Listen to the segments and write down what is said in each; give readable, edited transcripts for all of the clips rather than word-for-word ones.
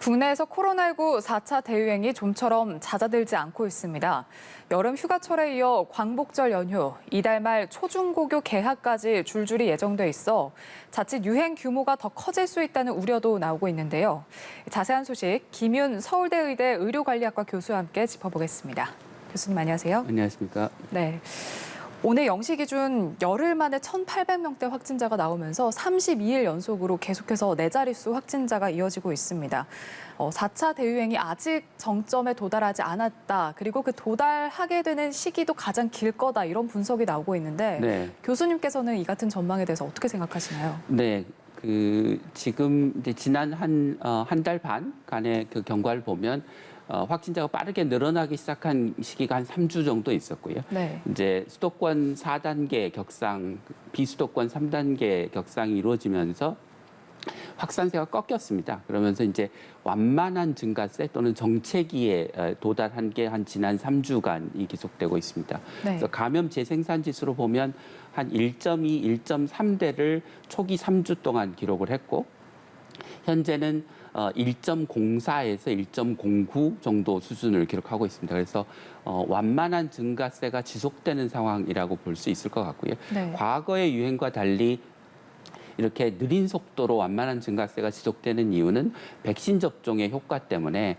국내에서 코로나19 4차 대유행이 좀처럼 잦아들지 않고 있습니다. 여름 휴가철에 이어 광복절 연휴, 이달 말 초중고교 개학까지 줄줄이 예정돼 있어 자칫 유행 규모가 더 커질 수 있다는 우려도 나오고 있는데요. 자세한 소식 김윤 서울대 의대 의료관리학과 교수와 함께 짚어보겠습니다. 교수님 안녕하세요. 안녕하십니까. 네. 오늘 0시 기준 열흘 만에 1,800명대 확진자가 나오면서 32일 연속으로 계속해서 네 자릿수 확진자가 이어지고 있습니다. 4차 대유행이 아직 정점에 도달하지 않았다. 그리고 그 도달하게 되는 시기도 가장 길 거다. 이런 분석이 나오고 있는데 네. 교수님께서는 이 같은 전망에 대해서 어떻게 생각하시나요? 네. 지금 이제 지난 한 달 반간의 그 경과를 보면 확진자가 빠르게 늘어나기 시작한 시기가 한 3주 정도 있었고요. 네. 이제 수도권 4단계 격상, 비수도권 3단계 격상이 이루어지면서 확산세가 꺾였습니다. 그러면서 이제 완만한 증가세 또는 정체기에 도달한 게 한 지난 3주간이 계속되고 있습니다. 네. 그래서 감염 재생산 지수로 보면 한 1.2, 1.3대를 초기 3주 동안 기록을 했고 현재는 1.04에서 1.09 정도 수준을 기록하고 있습니다. 그래서 완만한 증가세가 지속되는 상황이라고 볼 수 있을 것 같고요. 네. 과거의 유행과 달리 이렇게 느린 속도로 완만한 증가세가 지속되는 이유는 백신 접종의 효과 때문에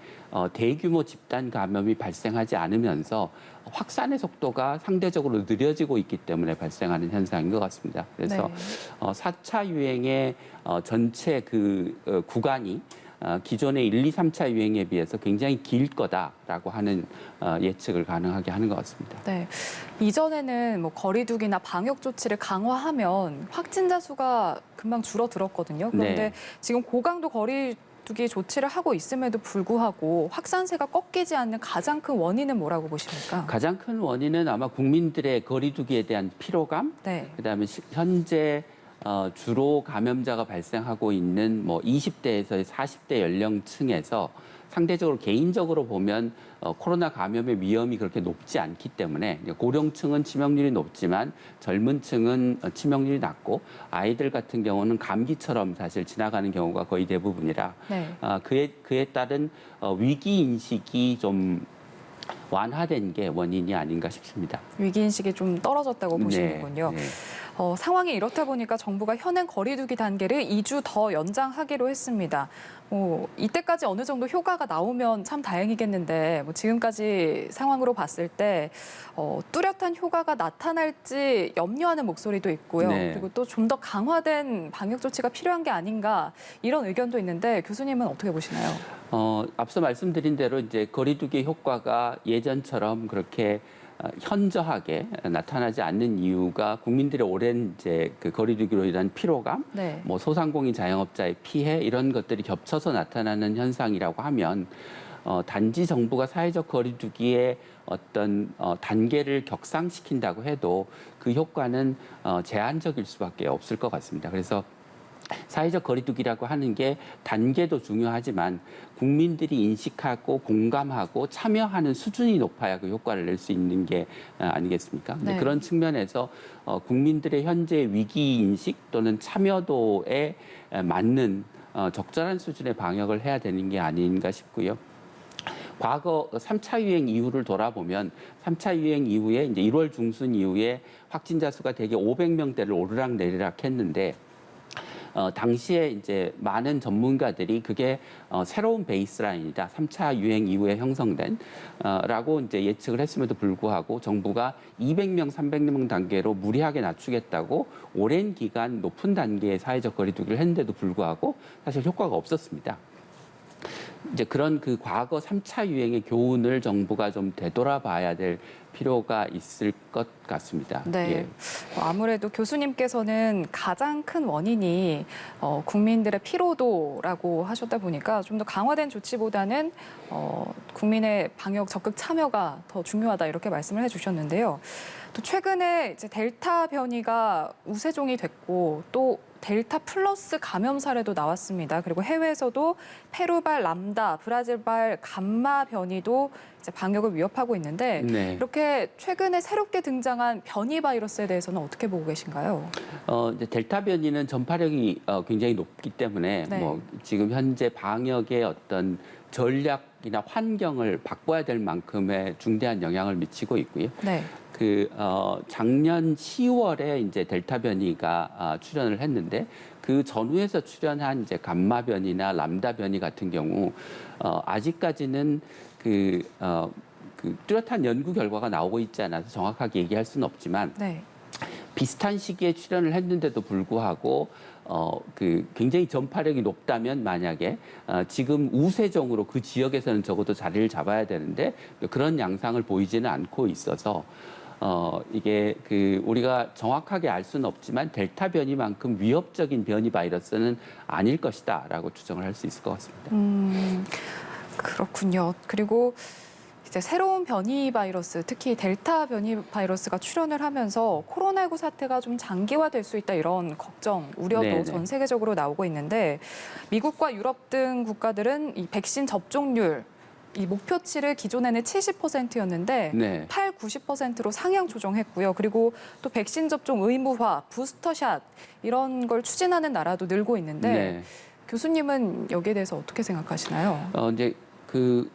대규모 집단 감염이 발생하지 않으면서 확산의 속도가 상대적으로 느려지고 있기 때문에 발생하는 현상인 것 같습니다. 그래서 네. 4차 유행의 전체 구간이 기존의 1, 2, 3차 유행에 비해서 굉장히 길 거다라고 하는 예측을 가능하게 하는 것 같습니다. 네. 이전에는 뭐 거리두기나 방역 조치를 강화하면 확진자 수가 금방 줄어들었거든요. 그런데 네. 지금 고강도 거리두기 조치를 하고 있음에도 불구하고 확산세가 꺾이지 않는 가장 큰 원인은 뭐라고 보십니까? 가장 큰 원인은 아마 국민들의 거리두기에 대한 피로감, 네. 그다음에 현재 주로 감염자가 발생하고 있는 뭐 20대에서 40대 연령층에서 상대적으로 개인적으로 보면 코로나 감염의 위험이 그렇게 높지 않기 때문에 고령층은 치명률이 높지만 젊은 층은 치명률이 낮고 아이들 같은 경우는 감기처럼 사실 지나가는 경우가 거의 대부분이라 네. 그에 따른 위기 인식이 좀 완화된 게 원인이 아닌가 싶습니다. 위기인식이 좀 떨어졌다고 보시는군요. 네. 상황이 이렇다 보니까 정부가 현행 거리두기 단계를 2주 더 연장하기로 했습니다. 이때까지 어느 정도 효과가 나오면 참 다행이겠는데 지금까지 상황으로 봤을 때 뚜렷한 효과가 나타날지 염려하는 목소리도 있고요. 네. 그리고 또 좀 더 강화된 방역 조치가 필요한 게 아닌가 이런 의견도 있는데 교수님은 어떻게 보시나요? 앞서 말씀드린 대로 이제 거리두기 효과가 예전처럼 그렇게 현저하게 나타나지 않는 이유가 국민들의 오랜 이제 그 거리두기로 인한 피로감, 네. 뭐 소상공인 자영업자의 피해 이런 것들이 겹쳐서 나타나는 현상이라고 하면 단지 정부가 사회적 거리두기의 어떤 단계를 격상시킨다고 해도 그 효과는 제한적일 수밖에 없을 것 같습니다. 그래서 사회적 거리두기라고 하는 게 단계도 중요하지만 국민들이 인식하고 공감하고 참여하는 수준이 높아야 그 효과를 낼 수 있는 게 아니겠습니까? 네. 그런 측면에서 국민들의 현재 위기 인식 또는 참여도에 맞는 적절한 수준의 방역을 해야 되는 게 아닌가 싶고요. 과거 3차 유행 이후를 돌아보면 3차 유행 이후에 이제 1월 중순 이후에 확진자 수가 대개 500명대를 오르락내리락 했는데 당시에 이제 많은 전문가들이 그게 새로운 베이스라인이다. 3차 유행 이후에 형성된 라고 이제 예측을 했음에도 불구하고 정부가 200명, 300명 단계로 무리하게 낮추겠다고 오랜 기간 높은 단계의 사회적 거리두기를 했는데도 불구하고 사실 효과가 없었습니다. 이제 그런 그 과거 3차 유행의 교훈을 정부가 좀 되돌아봐야 될 필요가 있을 것 같습니다. 네. 예. 아무래도 교수님께서는 가장 큰 원인이 국민들의 피로도라고 하셨다 보니까 좀 더 강화된 조치보다는 국민의 방역 적극 참여가 더 중요하다 이렇게 말씀을 해주셨는데요. 또 최근에 이제 델타 변이가 우세종이 됐고 또 델타 플러스 감염 사례도 나왔습니다. 그리고 해외에서도 페루발 람다, 브라질발 감마 변이도 이제 방역을 위협하고 있는데 네. 이렇게 최근에 새롭게 등장한 변이 바이러스에 대해서는 어떻게 보고 계신가요? 이제 델타 변이는 전파력이 굉장히 높기 때문에 네. 뭐 지금 현재 방역의 어떤 전략이나 환경을 바꿔야 될 만큼의 중대한 영향을 미치고 있고요. 네. 작년 10월에 이제 델타 변이가 출현을 했는데 그 전후에서 출현한 이제 감마 변이나 람다 변이 같은 경우 아직까지는 그 뚜렷한 연구 결과가 나오고 있지 않아서 정확하게 얘기할 수는 없지만 네. 비슷한 시기에 출현을 했는데도 불구하고 굉장히 전파력이 높다면 만약에 지금 우세종으로 그 지역에서는 적어도 자리를 잡아야 되는데 그런 양상을 보이지는 않고 있어서 이게 우리가 정확하게 알 수는 없지만 델타 변이만큼 위협적인 변이 바이러스는 아닐 것이다라고 추정을 할 수 있을 것 같습니다. 그렇군요. 그리고 이제 새로운 변이 바이러스, 특히 델타 변이 바이러스가 출현을 하면서 코로나19 사태가 좀 장기화될 수 있다 이런 걱정, 우려도 네네. 전 세계적으로 나오고 있는데 미국과 유럽 등 국가들은 이 백신 접종률 이 목표치를 기존에는 70%였는데 네. 90%로 상향 조정했고요. 그리고 또 백신 접종 의무화, 부스터샷 이런 걸 추진하는 나라도 늘고 있는데 네. 교수님은 여기에 대해서 어떻게 생각하시나요? 이제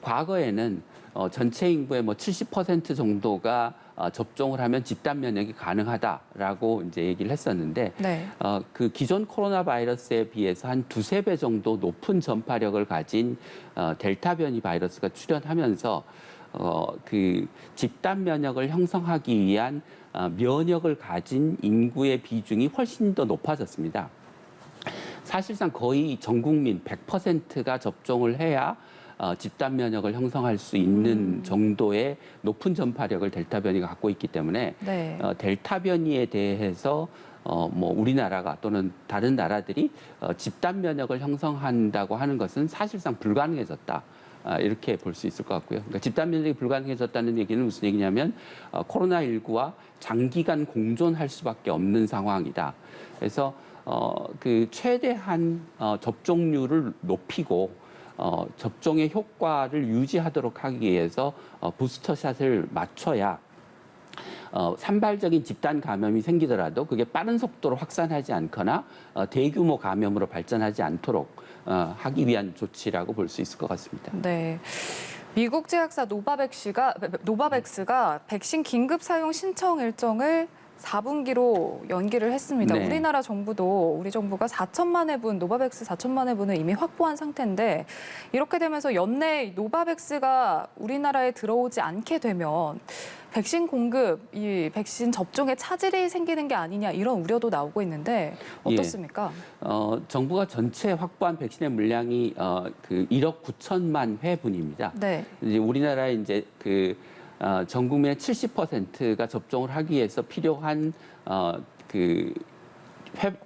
과거에는 전체 인구의 뭐 70% 정도가 접종을 하면 집단 면역이 가능하다라고 이제 얘기를 했었는데 네. 그 기존 코로나 바이러스에 비해서 한 두세 배 정도 높은 전파력을 가진 델타 변이 바이러스가 출현하면서 집단 면역을 형성하기 위한 면역을 가진 인구의 비중이 훨씬 더 높아졌습니다. 사실상 거의 전 국민 100%가 접종을 해야 집단 면역을 형성할 수 있는 정도의 높은 전파력을 델타 변이가 갖고 있기 때문에 네. 델타 변이에 대해서 뭐 우리나라가 또는 다른 나라들이 집단 면역을 형성한다고 하는 것은 사실상 불가능해졌다. 이렇게 볼 수 있을 것 같고요. 그러니까 집단 면역이 불가능해졌다는 얘기는 무슨 얘기냐면 코로나19와 장기간 공존할 수밖에 없는 상황이다. 그래서 최대한 접종률을 높이고 접종의 효과를 유지하도록 하기 위해서 부스터샷을 맞춰야 산발적인 집단 감염이 생기더라도 그게 빠른 속도로 확산하지 않거나 대규모 감염으로 발전하지 않도록 하기 위한 조치라고 볼 수 있을 것 같습니다. 네. 미국 제약사 노바백스가 백신 긴급 사용 신청 일정을 4분기로 연기를 했습니다. 네. 우리나라 정부도 우리 정부가 4천만 회분, 노바백스 4천만 회분을 이미 확보한 상태인데 이렇게 되면서 연내 노바백스가 우리나라에 들어오지 않게 되면 백신 공급, 이 백신 접종에 차질이 생기는 게 아니냐 이런 우려도 나오고 있는데 어떻습니까? 정부가 전체 확보한 백신의 물량이 1억 9천만 회분입니다. 네. 이제 우리나라에 이제 전 국민의 70%가 접종을 하기 위해서 필요한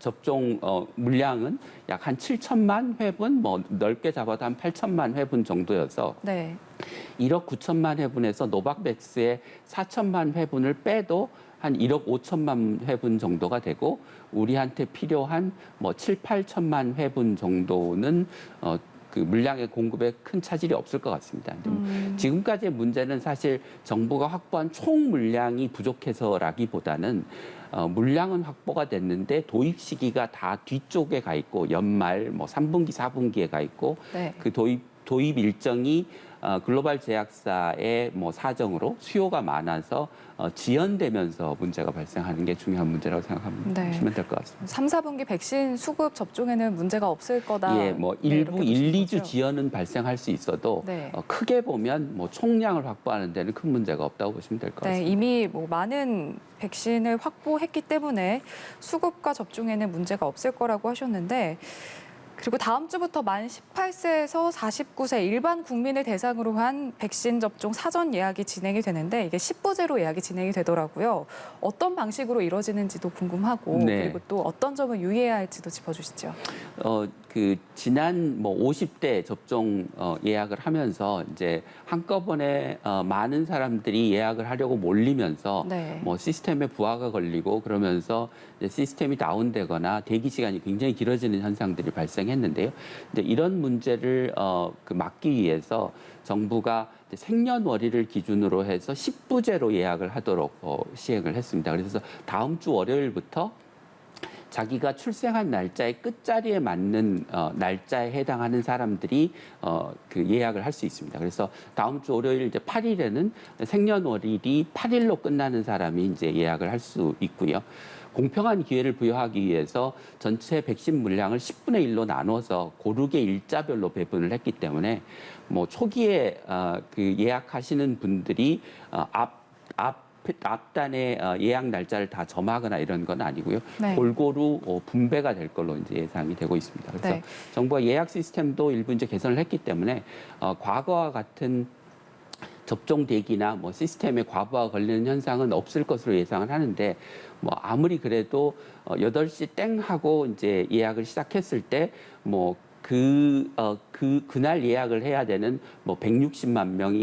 접종 물량은 약 한 7천만 회분, 뭐 넓게 잡아도 한 8천만 회분 정도여서 네. 1억 9천만 회분에서 노바백스의 4천만 회분을 빼도 한 1억 5천만 회분 정도가 되고 우리한테 필요한 뭐 7, 8천만 회분 정도는 물량의 공급에 큰 차질이 없을 것 같습니다. 지금까지의 문제는 사실 정부가 확보한 총 물량이 부족해서라기보다는 물량은 확보가 됐는데 도입 시기가 다 뒤쪽에 가 있고 연말 뭐 3분기, 4분기에 가 있고 네. 그 도입 일정이 글로벌 제약사의 뭐 사정으로 수요가 많아서 지연되면서 문제가 발생하는 게 중요한 문제라고 생각하면 네. 될 것 같습니다. 3, 4분기 백신 수급 접종에는 문제가 없을 거다. 예, 뭐 네, 일부 이렇게 1, 보시는 2주 거죠? 지연은 발생할 수 있어도 네. 크게 보면 뭐 총량을 확보하는 데는 큰 문제가 없다고 보시면 될 것 네, 같습니다. 이미 뭐 많은 백신을 확보했기 때문에 수급과 접종에는 문제가 없을 거라고 하셨는데 그리고 다음 주부터 만 18세에서 49세 일반 국민을 대상으로 한 백신 접종 사전 예약이 진행이 되는데 이게 10부제로 예약이 진행이 되더라고요. 어떤 방식으로 이루어지는지도 궁금하고 네. 그리고 또 어떤 점을 유의해야 할지도 짚어주시죠. 그 지난 뭐 50대 접종 예약을 하면서 이제 한꺼번에 많은 사람들이 예약을 하려고 몰리면서 네. 뭐 시스템에 부하가 걸리고 그러면서 이제 시스템이 다운되거나 대기 시간이 굉장히 길어지는 현상들이 발생했는데요. 근데 이런 문제를 그 막기 위해서 정부가 이제 생년월일을 기준으로 해서 10부제로 예약을 하도록 시행을 했습니다. 그래서 다음 주 월요일부터 자기가 출생한 날짜의 끝자리에 맞는 날짜에 해당하는 사람들이 그 예약을 할 수 있습니다. 그래서 다음 주 월요일 이제 8일에는 생년월일이 8일로 끝나는 사람이 이제 예약을 할 수 있고요. 공평한 기회를 부여하기 위해서 전체 백신 물량을 10분의 1로 나눠서 고르게 일자별로 배분을 했기 때문에 뭐 초기에 그 예약하시는 분들이 앞단에 예약 날짜를 다 점하거나 이런 건 아니고요. 네. 골고루 분배가 될 걸로 이제 예상이 되고 있습니다. 그래서 네. 정부가 예약 시스템도 일부 이제 개선을 했기 때문에 과거와 같은 접종 대기나 뭐 시스템에 과부하 걸리는 현상은 없을 것으로 예상을 하는데 뭐 아무리 그래도 8시 땡 하고 이제 예약을 시작했을 때 뭐 그날 예약을 해야 되는 뭐 160만 명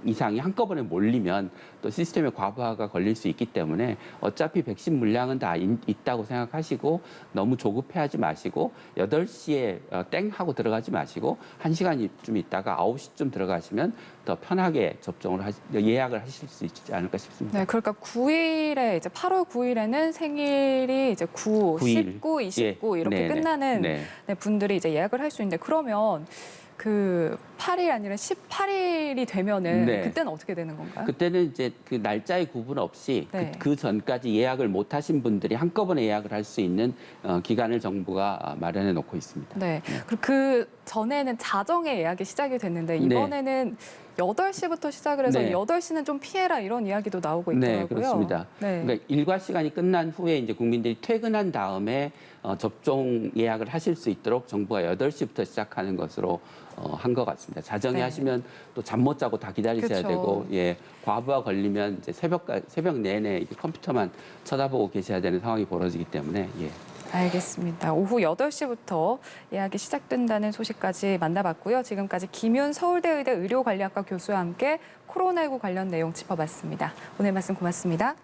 이상이 한꺼번에 몰리면 또 시스템에 과부하가 걸릴 수 있기 때문에 어차피 백신 물량은 다 있다고 생각하시고 너무 조급해하지 마시고 8시에 땡 하고 들어가지 마시고 1시간 좀 있다가 9시쯤 들어가시면 더 편하게 예약을 하실 수 있지 않을까 싶습니다. 네, 그러니까 9일에 이제 8월 9일에는 생일이 이제 9, 9일. 19, 29 예. 이렇게 네네. 끝나는 네. 네, 분들이 이제 예약을 할 수 있는데 그러면 그 8일 아니라 18일이 되면은 네. 그때는 어떻게 되는 건가요? 그때는 이제 그 날짜의 구분 없이 네. 그 전까지 예약을 못 하신 분들이 한꺼번에 예약을 할 수 있는 기간을 정부가 마련해 놓고 있습니다. 네. 그리고 그 전에는 자정에 예약이 시작이 됐는데 이번에는 8시부터 시작을 해서 네. 8시는 좀 피해라 이런 이야기도 나오고 있더라고요. 네, 그렇습니다. 네. 그러니까 일과 시간이 끝난 후에 이제 국민들이 퇴근한 다음에 접종 예약을 하실 수 있도록 정부가 8시부터 시작하는 것으로 한 것 같습니다. 자정에 네. 하시면 또 잠 못 자고 다 기다리셔야 그쵸. 되고, 새벽 걸리면 이제 새벽 내내 이렇게 컴퓨터만 쳐다보고 계셔야 되는 상황이 벌어지기 때문에, 예. 알겠습니다. 오후 8시부터 예약이 시작된다는 소식까지 만나봤고요. 지금까지 김윤 서울대 의대 의료관리학과 교수와 함께 코로나19 관련 내용 짚어봤습니다. 오늘 말씀 고맙습니다.